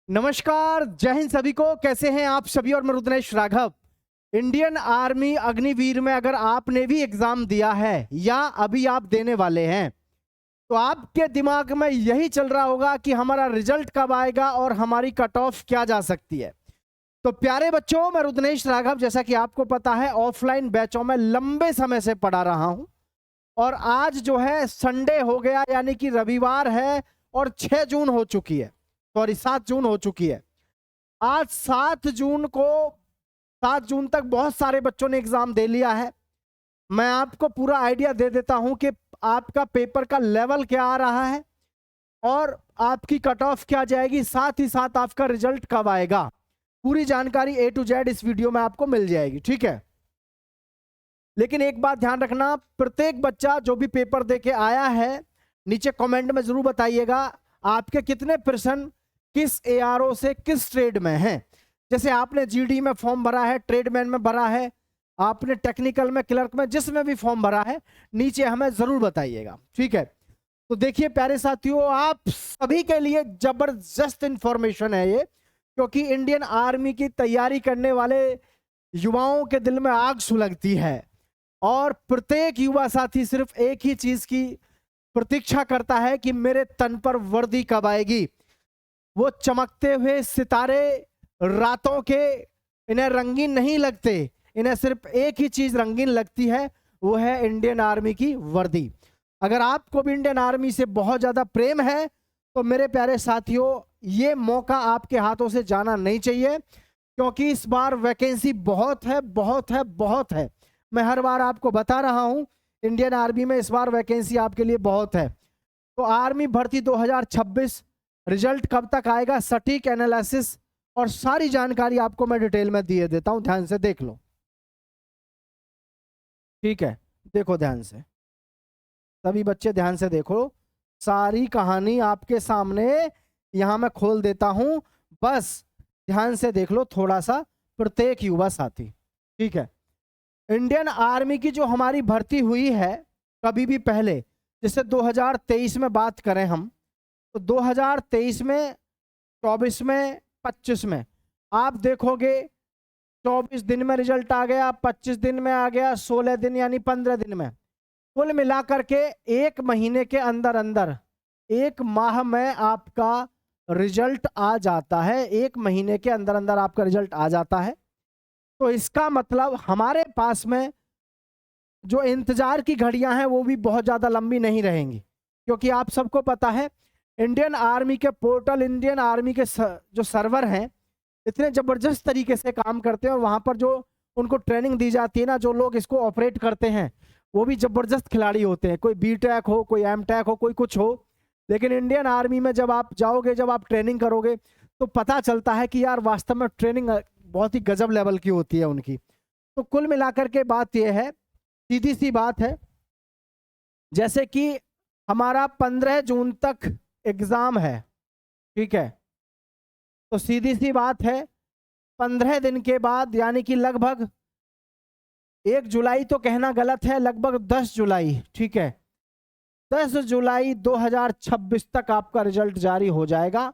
नमस्कार, जय हिंद सभी को। कैसे हैं आप सभी? और मैं रुद्रेश राघव। इंडियन आर्मी अग्निवीर में अगर आपने भी एग्जाम दिया है या अभी आप देने वाले हैं तो आपके दिमाग में यही चल रहा होगा कि हमारा रिजल्ट कब आएगा और हमारी कट ऑफ क्या जा सकती है। तो प्यारे बच्चों, मैं रुद्रेश राघव, जैसा कि आपको पता है, ऑफलाइन बैचों में लंबे समय से पढ़ा रहा हूं। और आज जो है संडे हो गया, यानी कि रविवार है और 6 जून हो चुकी है, सॉरी 7 जून हो चुकी है। आज 7 जून तक बहुत सारे बच्चों ने एग्जाम दे लिया है। मैं आपको पूरा आइडिया दे देता हूं कि आपका पेपर का लेवल क्या आ रहा है और आपकी कट ऑफ क्या जाएगी, साथ ही साथ आपका रिजल्ट कब आएगा। पूरी जानकारी A to Z इस वीडियो में आपको मिल जाएगी, ठीक है। लेकिन एक बात ध्यान रखना, प्रत्येक बच्चा जो भी पेपर देके आया है, नीचे कमेंट में जरूर बताइएगा आपके कितने प्रश्न किस ARO से किस ट्रेड में हैं। जैसे आपने GD में फॉर्म भरा है, ट्रेडमैन में भरा है, आपने टेक्निकल में, क्लर्क में, जिसमें भी फॉर्म भरा है, नीचे हमें जरूर बताइएगा, ठीक है। तो देखिए प्यारे साथियों, आप सभी के लिए जबरदस्त इंफॉर्मेशन है ये, क्योंकि इंडियन आर्मी की तैयारी करने वाले युवाओं के दिल में आग सुलगती है और प्रत्येक युवा साथी सिर्फ एक ही चीज की प्रतीक्षा करता है कि मेरे तन पर वर्दी कब आएगी। वो चमकते हुए सितारे रातों के इन्हें रंगीन नहीं लगते, इन्हें सिर्फ एक ही चीज रंगीन लगती है, वो है इंडियन आर्मी की वर्दी। अगर आपको भी इंडियन आर्मी से बहुत ज्यादा प्रेम है तो मेरे प्यारे साथियों, ये मौका आपके हाथों से जाना नहीं चाहिए, क्योंकि इस बार वैकेंसी बहुत है, बहुत है, बहुत है। मैं हर बार आपको बता रहा हूं, इंडियन आर्मी में इस बार वैकेंसी आपके लिए बहुत है। तो आर्मी भर्ती 2026 रिजल्ट कब तक आएगा, सटीक एनालिसिस और सारी जानकारी आपको मैं डिटेल में दिए देता हूं, ध्यान से देख लो, ठीक है। देखो ध्यान से, सभी बच्चे ध्यान से देखो, सारी कहानी आपके सामने यहां मैं खोल देता हूं, बस ध्यान से देख लो थोड़ा सा, प्रत्येक युवा साथी, ठीक है। इंडियन आर्मी की जो हमारी भर्ती हुई है कभी भी पहले, जैसे 2023 में बात करें हम, तो 2023 में, 24 में, 25 में आप देखोगे 24 दिन में रिजल्ट आ गया, 25 दिन में आ गया, 16 दिन यानी 15 दिन में, कुल मिलाकर के एक महीने के अंदर अंदर, एक माह में आपका रिजल्ट आ जाता है। एक महीने के अंदर अंदर आपका रिजल्ट आ जाता है। तो इसका मतलब हमारे पास में जो इंतजार की घड़ियां हैं वो भी बहुत ज्यादा लंबी नहीं रहेंगी, क्योंकि आप सबको पता है इंडियन आर्मी के पोर्टल, इंडियन आर्मी के जो सर्वर हैं, इतने जबरदस्त तरीके से काम करते हैं और वहां पर जो उनको ट्रेनिंग दी जाती है ना, जो लोग इसको ऑपरेट करते हैं वो भी जबरदस्त खिलाड़ी होते हैं। कोई B.Tech हो, कोई M.Tech हो, कोई कुछ हो, लेकिन इंडियन आर्मी में जब आप जाओगे, जब आप ट्रेनिंग करोगे तो पता चलता है कि यार वास्तव में ट्रेनिंग बहुत ही गजब लेवल की होती है उनकी। तो कुल मिलाकर के बात यह है, सीधी सी बात है, जैसे कि हमारा 15 जून तक एग्जाम है, ठीक है। तो सीधी सी बात है, 15 दिन के बाद यानी कि लगभग 1 जुलाई तो कहना गलत है, लगभग 10 जुलाई, ठीक है, 10 जुलाई 2026 तक आपका रिजल्ट जारी हो जाएगा।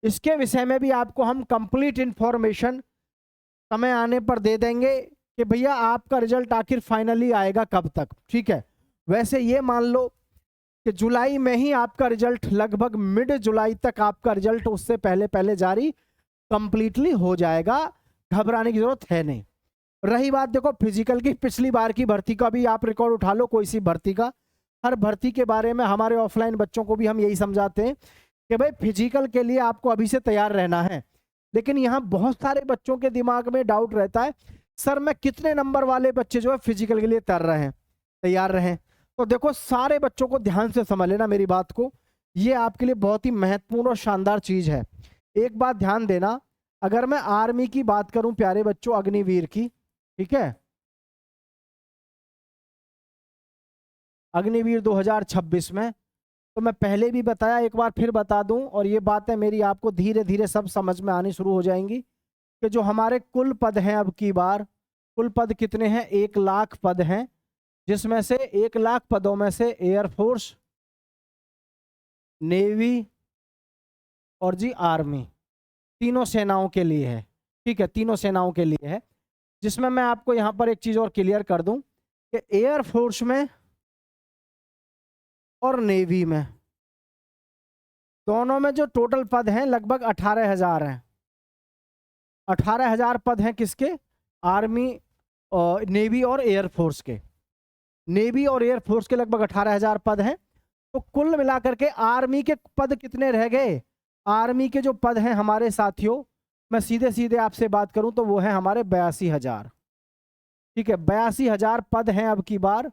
इसके विषय में भी आपको हम कंप्लीट इंफॉर्मेशन समय आने पर दे देंगे कि भैया आपका रिजल्ट आखिर फाइनली आएगा कब तक, ठीक है। वैसे ये मान लो कि जुलाई में ही आपका रिजल्ट, लगभग मिड जुलाई तक आपका रिजल्ट उससे पहले पहले जारी कंप्लीटली हो जाएगा, घबराने की जरूरत है नहीं। रही बात देखो फिजिकल की, पिछली बार की भर्ती का भी आप रिकॉर्ड उठा लो, कोई सी भर्ती का, हर भर्ती के बारे में हमारे ऑफलाइन बच्चों को भी हम यही समझाते हैं कि भाई फिजिकल के लिए आपको अभी से तैयार रहना है। लेकिन यहाँ बहुत सारे बच्चों के दिमाग में डाउट रहता है, सर मैं कितने नंबर वाले बच्चे जो है फिजिकल के लिए तैयार रहे। तो देखो सारे बच्चों को ध्यान से समझ लेना मेरी बात को, ये आपके लिए बहुत ही महत्वपूर्ण और शानदार चीज है। एक बात ध्यान देना, अगर मैं आर्मी की बात करूं प्यारे बच्चों, अग्निवीर की, ठीक है, अग्निवीर 2026 में, तो मैं पहले भी बताया, एक बार फिर बता दूं, और ये बातें मेरी आपको धीरे धीरे सब समझ में आनी शुरू हो जाएंगी कि जो हमारे कुल पद हैं, अब की बार कुल पद कितने हैं, 1 लाख पद हैं, जिसमें से 1 लाख पदों में से एयरफोर्स, नेवी और जी आर्मी, तीनों सेनाओं के लिए है, ठीक है, तीनों सेनाओं के लिए है। जिसमें मैं आपको यहाँ पर एक चीज और क्लियर कर दूं कि एयरफोर्स में और नेवी में दोनों में जो टोटल पद हैं लगभग 18,000 हैं। 18,000 पद हैं किसके? आर्मी, नेवी और एयरफोर्स के। नेवी और एयरफोर्स के लगभग 18,000 पद हैं। तो कुल मिलाकर के आर्मी के पद कितने रह गए? आर्मी के जो पद हैं हमारे साथियों, मैं सीधे सीधे आपसे बात करूं तो वो है हमारे 82,000। ठीक है, 82,000 पद हैं अब की बार।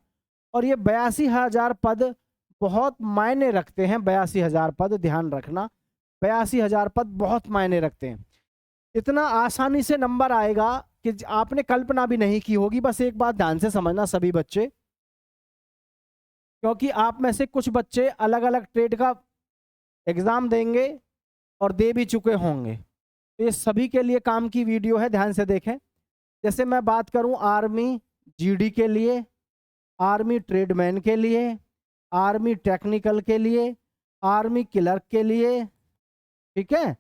और ये 82,000 पद बहुत मायने रखते हैं। 82,000 पद, ध्यान रखना, 82,000 पद बहुत मायने रखते हैं। इतना आसानी से नंबर आएगा कि आपने कल्पना भी नहीं की होगी। बस एक बात ध्यान से समझना सभी बच्चे, क्योंकि आप में से कुछ बच्चे अलग अलग ट्रेड का एग्जाम देंगे और दे भी चुके होंगे। तो ये सभी के लिए काम की वीडियो है, ध्यान से देखें। जैसे मैं बात करूं आर्मी जीडी के लिए, आर्मी ट्रेडमैन के लिए, आर्मी टेक्निकल के लिए, आर्मी क्लर्क के लिए, ठीक है,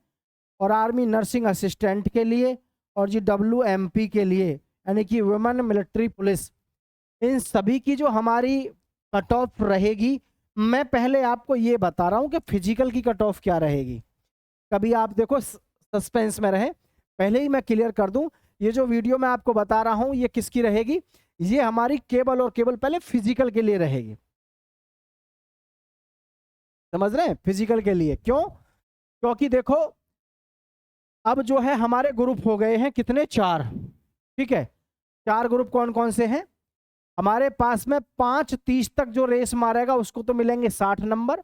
और आर्मी नर्सिंग असिस्टेंट के लिए, और जी WMP के लिए यानी कि वुमेन मिलिट्री पुलिस। इन सभी की जो हमारी कट ऑफ रहेगी, मैं पहले आपको ये बता रहा हूं कि फिजिकल की कट ऑफ क्या रहेगी। कभी आप देखो सस्पेंस में रहे, पहले ही मैं क्लियर कर दूं, ये जो वीडियो मैं आपको बता रहा हूं ये किसकी रहेगी? ये हमारी केवल और केवल पहले फिजिकल के लिए रहेगी। समझ रहे हैं? फिजिकल के लिए। क्यों? क्योंकि देखो अब जो है हमारे ग्रुप हो गए हैं कितने? 4। ठीक है, 4 ग्रुप कौन कौन से हैं हमारे पास में? 5:30 तक जो रेस मारेगा उसको तो मिलेंगे 60 नंबर,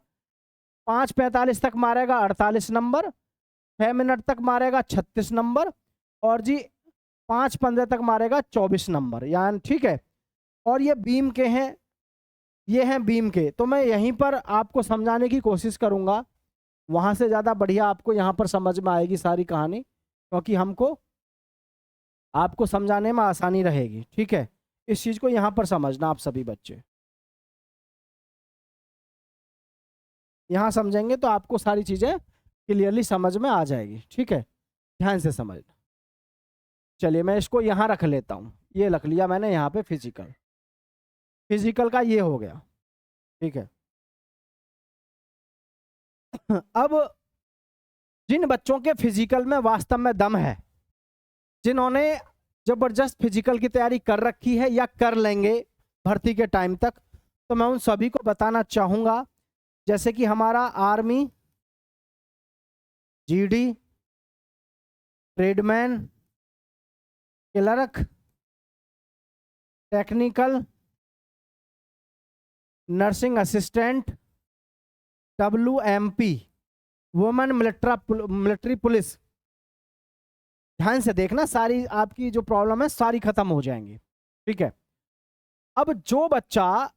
5:45 तक मारेगा 48 नंबर, 6 मिनट तक मारेगा 36 नंबर, और जी 5:15 तक मारेगा 24 नंबर, यानी ठीक है। और ये बीम के हैं, ये हैं बीम के। तो मैं यहीं पर आपको समझाने की कोशिश करूंगा, वहां से ज्यादा बढ़िया आपको यहाँ पर समझ में आएगी सारी कहानी, क्योंकि हमको आपको समझाने में आसानी रहेगी। ठीक है, इस चीज को यहाँ पर समझना आप सभी बच्चे। यहाँ समझेंगे तो आपको सारी चीजें क्लियरली समझ में आ जाएगी। ठीक है, ध्यान से समझना। चलिए मैं इसको यहाँ रख लेता हूँ, ये रख लिया मैंने यहाँ पे फिजिकल। फिजिकल का ये हो गया, ठीक है। अब जिन बच्चों के फिजिकल में वास्तव में दम है, जिन्होंने जबरदस्त फिजिकल की तैयारी कर रखी है या कर लेंगे भर्ती के टाइम तक, तो मैं उन सभी को बताना चाहूंगा, जैसे कि हमारा army, GD, tradesman, clerk, technical, nursing assistant, WMP women military police. ध्यान से देखना, सारी आपकी जो प्रॉब्लम है सारी खत्म हो जाएंगी। ठीक है, अब जो बच्चा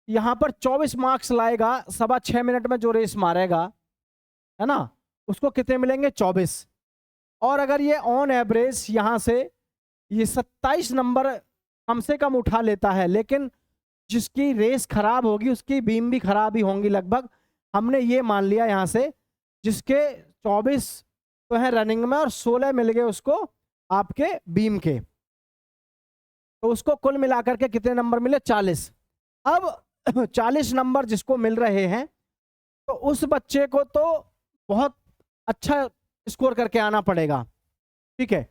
यहां पर 24 मार्क्स लाएगा 6.25 मिनट में जो रेस मारेगा, है ना, उसको कितने मिलेंगे? 24। और अगर ये ऑन एवरेज यहां से ये 27 नंबर कम से कम उठा लेता है, लेकिन जिसकी रेस खराब होगी उसकी बीम भी खराब ही होंगी लगभग, हमने ये मान लिया यहां से, जिसके 24 तो है रनिंग में और 16 मिल गए उसको आपके बीम के, तो उसको कुल मिलाकर के कितने नंबर मिले? 40। अब 40 नंबर जिसको मिल रहे हैं, तो उस बच्चे को तो बहुत अच्छा स्कोर करके आना पड़ेगा। ठीक है,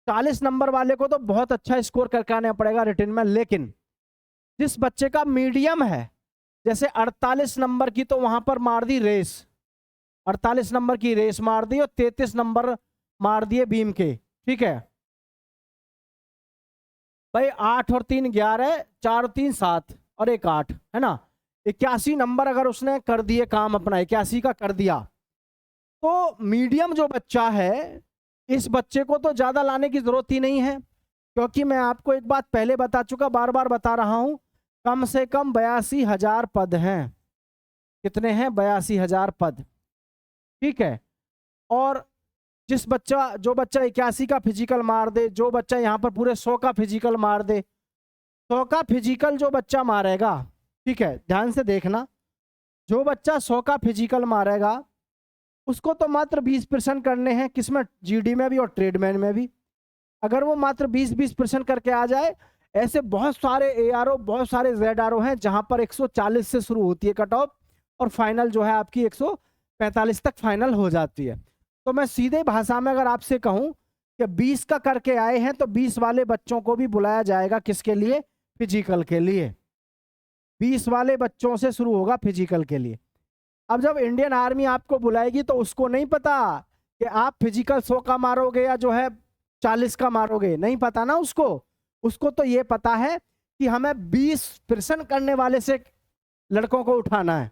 40 नंबर वाले को तो बहुत अच्छा स्कोर करके आना पड़ेगा रिटन में। लेकिन जिस बच्चे का मीडियम है, जैसे 48 नंबर की तो वहां पर मार दी रेस, 48 नंबर की रेस मार दी और 33 नंबर मार दिए बीम के। ठीक है भाई, 8 और 3 11, 4 और 3 7 और 1 8, है ना, 81 नंबर अगर उसने कर दिए काम अपना, 81 का कर दिया, तो मीडियम जो बच्चा है इस बच्चे को तो ज्यादा लाने की जरूरत ही नहीं है, क्योंकि मैं आपको एक बात पहले बता चुका, बार बार बता रहा हूं, कम से कम 82,000 पद हैं। कितने हैं? 82,000 पद। ठीक है, और जो बच्चा 81 का फिजिकल मार दे, जो बच्चा यहाँ पर पूरे 100 का फिजिकल मार दे, 100 का फिजिकल जो बच्चा मारेगा, ठीक है ध्यान से देखना, जो बच्चा 100 का फिजिकल मारेगा उसको तो मात्र 20% करने हैं, किसमें, जीडी में भी और ट्रेडमैन में भी। अगर वो मात्र 20% करके आ जाए, ऐसे बहुत सारे एआरओ, बहुत सारे जेडआरओ हैं जहां पर 140 से शुरू होती है कट ऑफ और फाइनल जो है आपकी 145 तक फाइनल हो जाती है। तो मैं सीधे भाषा में अगर आपसे कहूं कि 20 का करके आए हैं तो 20 वाले बच्चों को भी बुलाया जाएगा, किसके लिए, फिजिकल के लिए। 20 वाले बच्चों से शुरू होगा फिजिकल के लिए। अब जब इंडियन आर्मी आपको बुलाएगी तो उसको नहीं पता कि आप फिजिकल 100 का मारोगे या जो है 40 का मारोगे, नहीं पता ना उसको। उसको तो ये पता है कि हमें 20% करने वाले से लड़कों को उठाना है,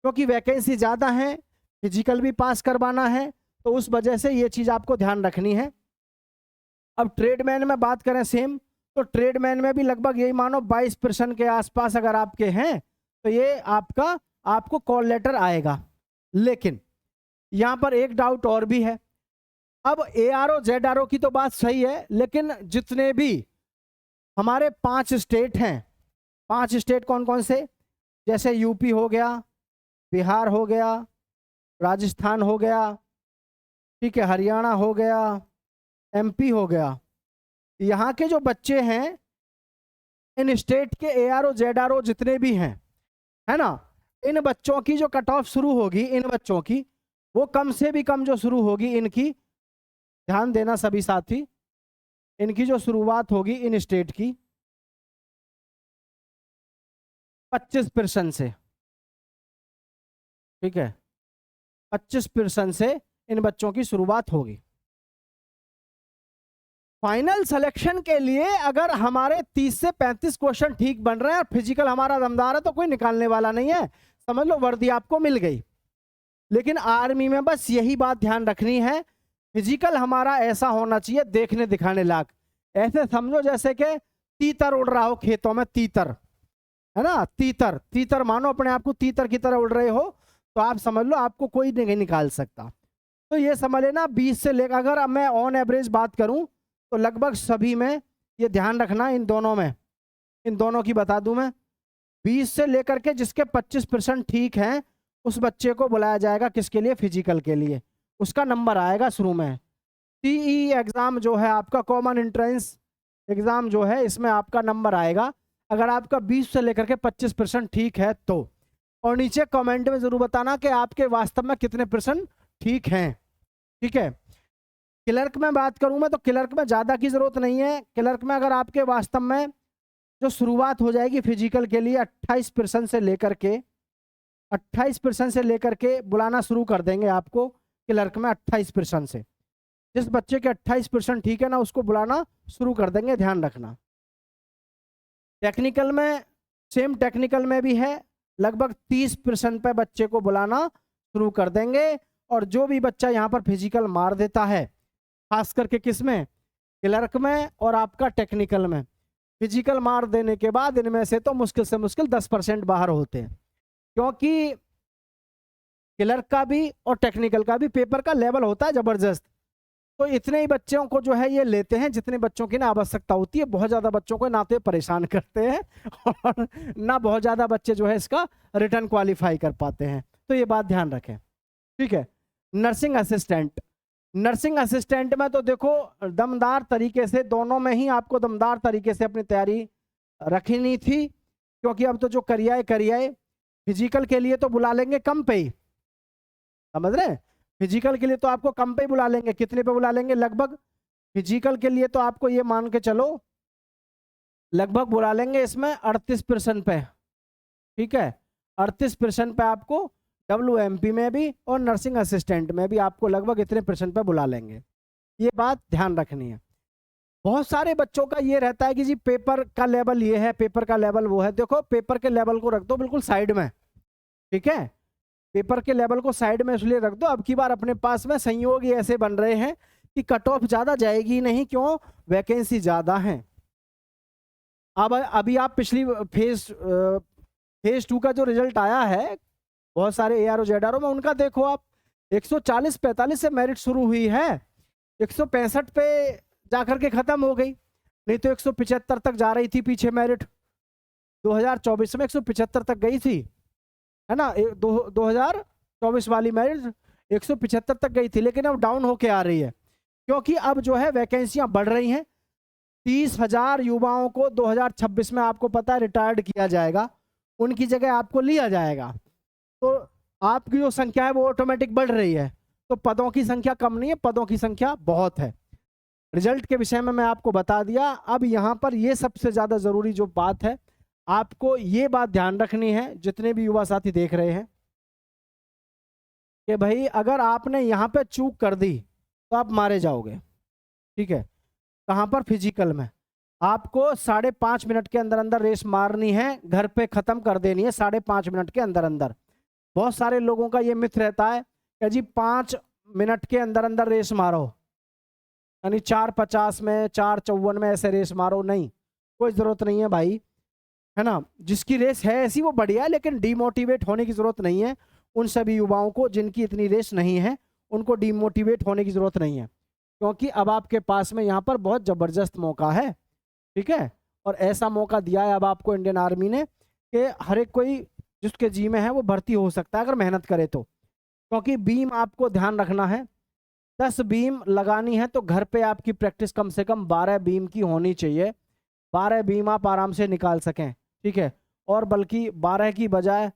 क्योंकि वैकेंसी ज़्यादा है, फिजिकल भी पास करवाना है, तो उस वजह से ये चीज़ आपको ध्यान रखनी है। अब ट्रेडमैन में बात करें सेम, तो ट्रेडमैन में भी लगभग यही मानो 22% के आसपास अगर आपके हैं तो ये आपको कॉल लेटर आएगा। लेकिन यहाँ पर एक डाउट और भी है। अब एआरओ जेडआरओ की तो बात सही है, लेकिन जितने भी हमारे 5 स्टेट हैं, 5 स्टेट कौन कौन से, जैसे यूपी हो गया, बिहार हो गया, राजस्थान हो गया, ठीक है, हरियाणा हो गया, एमपी हो गया, यहाँ के जो बच्चे हैं, इन स्टेट के एआरओ जेडआरओ जितने भी हैं, है ना, इन बच्चों की जो कट ऑफ शुरू होगी, इन बच्चों की, वो कम से भी कम जो शुरू होगी इनकी, ध्यान देना सभी साथी, इनकी जो शुरुआत होगी इन स्टेट की 25% से, ठीक है, 25% से इन बच्चों की शुरुआत होगी। फाइनल सिलेक्शन के लिए अगर हमारे 30 से 35 क्वेश्चन ठीक बन रहे हैं और फिजिकल हमारा दमदार है तो कोई निकालने वाला नहीं है, समझ लो वर्दी आपको मिल गई। लेकिन आर्मी में बस यही बात ध्यान रखनी है, फिजिकल हमारा ऐसा होना चाहिए देखने दिखाने लायक। ऐसे समझो जैसे कि तीतर उड़ रहा हो खेतों में, तीतर है ना, तीतर तीतर मानो अपने आप को तीतर की तरह उड़ रहे हो, तो आप समझ लो आपको कोई नहीं निकाल सकता। तो ये समझ लेना 20 से लेकर, अगर अब मैं ऑन एवरेज बात करूं तो लगभग सभी में ये ध्यान रखना, इन दोनों में, इन दोनों की बता दूं मैं, 20 से लेकर के जिसके 25% ठीक हैं उस बच्चे को बुलाया जाएगा, किसके लिए, फिजिकल के लिए। उसका नंबर आएगा शुरू में। सीई एग्जाम जो है आपका, कॉमन एंट्रेंस एग्जाम जो है, इसमें आपका नंबर आएगा अगर आपका 20 से लेकर के 25% ठीक है तो। और नीचे कमेंट में जरूर बताना कि आपके वास्तव में कितने % ठीक हैं, ठीक है। क्लर्क में बात करूं मैं तो क्लर्क में ज़्यादा की ज़रूरत नहीं है। क्लर्क में अगर आपके वास्तव में जो शुरुआत हो जाएगी फिजिकल के लिए 28% से लेकर के, 28% से लेकर के बुलाना शुरू कर देंगे आपको क्लर्क में। 28% से जिस बच्चे के 28% ठीक है ना, उसको बुलाना शुरू कर देंगे, ध्यान रखना। टेक्निकल में सेम, टेक्निकल में भी है, लगभग 30% पे बच्चे को बुलाना शुरू कर देंगे। और जो भी बच्चा यहाँ पर फिजिकल मार देता है, खास करके किस में, क्लर्क में और आपका टेक्निकल में, फिजिकल मार देने के बाद इनमें से तो मुश्किल से मुश्किल 10% बाहर होते हैं, क्योंकि क्लर्क का भी और टेक्निकल का भी पेपर का लेवल होता है जबरदस्त। तो इतने ही बच्चों को जो है ये लेते हैं जितने बच्चों की ना आवश्यकता होती है। बहुत ज़्यादा बच्चों को ना तो परेशान करते हैं और ना बहुत ज़्यादा बच्चे जो है इसका रिटर्न क्वालिफाई कर पाते हैं, तो ये बात ध्यान रखें, ठीक है। नर्सिंग असिस्टेंट, नर्सिंग असिस्टेंट में तो देखो दमदार तरीके से, दोनों में ही आपको दमदार तरीके से अपनी तैयारी रखनी थी, क्योंकि अब तो जो करिए फिजिकल के लिए तो बुला लेंगे कम पे ही, समझ रहे हैं, फिजिकल के लिए तो आपको कम पे बुला लेंगे। कितने पे बुला लेंगे, लगभग फिजिकल के लिए तो आपको ये मान के चलो लगभग बुला लेंगे इसमें 38% पे, ठीक है। 38% पे आपको WMP में भी और नर्सिंग असिस्टेंट में भी आपको लगभग इतने % पे बुला लेंगे, ये बात ध्यान रखनी है। बहुत सारे बच्चों का ये रहता है कि जी पेपर का लेवल ये है, पेपर का लेवल वो है। देखो पेपर के लेवल को रख दो बिल्कुल साइड में, ठीक है, पेपर के लेवल को साइड में इसलिए रख दो, अब की बार अपने पास में संयोग ही ऐसे बन रहे हैं कि कट ऑफ ज़्यादा जाएगी नहीं, क्यों, वैकेंसी ज़्यादा है। अब अभी आप पिछली फेज 2 का जो रिजल्ट आया है बहुत सारे ARO ZRO में, उनका देखो आप, 140-45 से मेरिट शुरू हुई है, 165 पे जाकर के ख़त्म हो गई, नहीं तो 175 तक जा रही थी पीछे मेरिट। 2024 में 175 तक गई थी, है ना, 2024 वाली मेरिट 175 तक गई थी, लेकिन अब डाउन होके आ रही है, क्योंकि अब जो है वैकेंसियां बढ़ रही हैं। 30,000 युवाओं को 2026 में आपको पता है रिटायर्ड किया जाएगा, उनकी जगह आपको लिया जाएगा, तो आपकी जो संख्या है वो ऑटोमेटिक बढ़ रही है। तो पदों की संख्या कम नहीं है, पदों की संख्या बहुत है। रिजल्ट के विषय में मैं आपको बता दिया। अब यहाँ पर ये सबसे ज़्यादा ज़रूरी जो बात है, आपको ये बात ध्यान रखनी है, जितने भी युवा साथी देख रहे हैं, कि भाई अगर आपने यहाँ पे चूक कर दी तो आप मारे जाओगे। ठीक है, कहाँ पर? फिजिकल में। आपको 5.5 मिनट के अंदर अंदर रेस मारनी है, घर पे खत्म कर देनी है 5.5 मिनट के अंदर अंदर। बहुत सारे लोगों का ये मिथ रहता है कि जी 5 मिनट के अंदर अंदर रेस मारो, यानी 4:50 में 4:54 में ऐसे रेस मारो। नहीं, कोई ज़रूरत नहीं है भाई, है ना। जिसकी रेस है ऐसी वो बढ़िया है, लेकिन डीमोटिवेट होने की ज़रूरत नहीं है। उन सभी युवाओं को जिनकी इतनी रेस नहीं है, उनको डीमोटिवेट होने की ज़रूरत नहीं है, क्योंकि अब आपके पास में यहाँ पर बहुत ज़बरदस्त मौका है। ठीक है, और ऐसा मौका दिया है अब आपको इंडियन आर्मी ने कि हर एक कोई जिसके जी में है वो भर्ती हो सकता है अगर मेहनत करे तो। क्योंकि बीम आपको ध्यान रखना है, 10 बीम लगानी है तो घर पे आपकी प्रैक्टिस कम से कम 12 बीम की होनी चाहिए। 12 बीम आप आराम से निकाल सकें। ठीक है, और बल्कि 12 की बजाय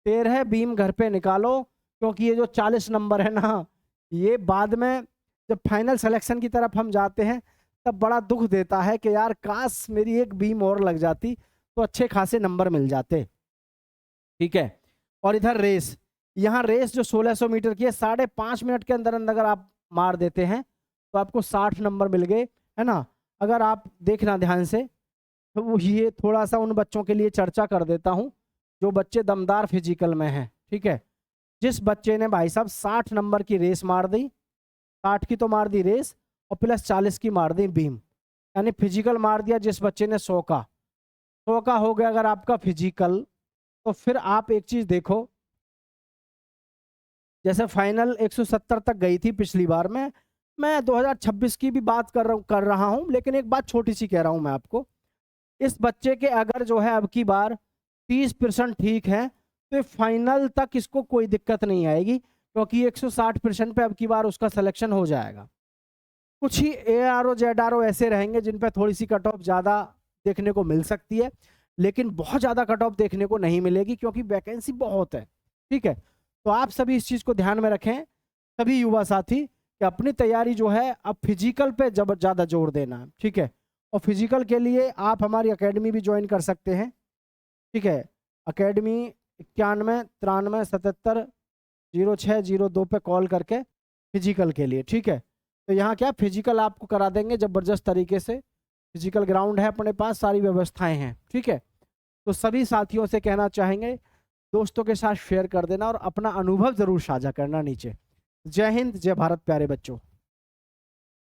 13 बीम घर पे निकालो, क्योंकि ये जो 40 नंबर है ना, ये बाद में जब फाइनल सिलेक्शन की तरफ हम जाते हैं तब बड़ा दुख देता है कि यार काश मेरी एक बीम और लग जाती तो अच्छे खासे नंबर मिल जाते। ठीक है, और इधर रेस, यहाँ रेस जो 1600 मीटर की है, 5.5 मिनट के अंदर अंदर अगर आप मार देते हैं तो आपको 60 नंबर मिल गए, है ना। अगर आप देखना ध्यान से, तो ये थोड़ा सा उन बच्चों के लिए चर्चा कर देता हूँ जो बच्चे दमदार फिजिकल में हैं। ठीक है, जिस बच्चे ने भाई साहब 60 नंबर की रेस मार दी, 60 की तो मार दी रेस और प्लस 40 की मार दी बीम, यानी फिजिकल मार दिया जिस बच्चे ने 100 का हो गया अगर आपका फिजिकल, तो फिर आप एक चीज देखो, जैसे फाइनल 170 तक गई थी पिछली बार में, मैं 2026 की भी बात कर रहा हूं, लेकिन एक बात छोटी सी कह रहा हूं मैं आपको, इस बच्चे के अगर जो है अब की बार 30% ठीक है तो फाइनल तक इसको कोई दिक्कत नहीं आएगी, क्योंकि 160% पे अब की बार उसका सिलेक्शन हो जाएगा। कुछ ही ARO ZRO ऐसे रहेंगे जिन पे थोड़ी सी कट ऑफ ज़्यादा देखने को मिल सकती है, लेकिन बहुत ज़्यादा कट ऑफ देखने को नहीं मिलेगी, क्योंकि वैकेंसी बहुत है। ठीक है, तो आप सभी इस चीज़ को ध्यान में रखें, सभी युवा साथी, कि अपनी तैयारी जो है अब फिजिकल पे ज़्यादा जोर देना है। ठीक है, और फिजिकल के लिए आप हमारी एकेडमी भी ज्वाइन कर सकते हैं। ठीक है, एकेडमी 91 93 77 0602 पे कॉल करके फिजिकल के लिए। ठीक है, तो यहाँ क्या फिजिकल आपको करा देंगे ज़बरदस्त तरीके से, फिजिकल ग्राउंड है अपने पास, सारी व्यवस्थाएं हैं। ठीक है, तो सभी साथियों से कहना चाहेंगे दोस्तों के साथ शेयर कर देना और अपना अनुभव ज़रूर साझा करना नीचे। जय हिंद, जय भारत प्यारे बच्चों।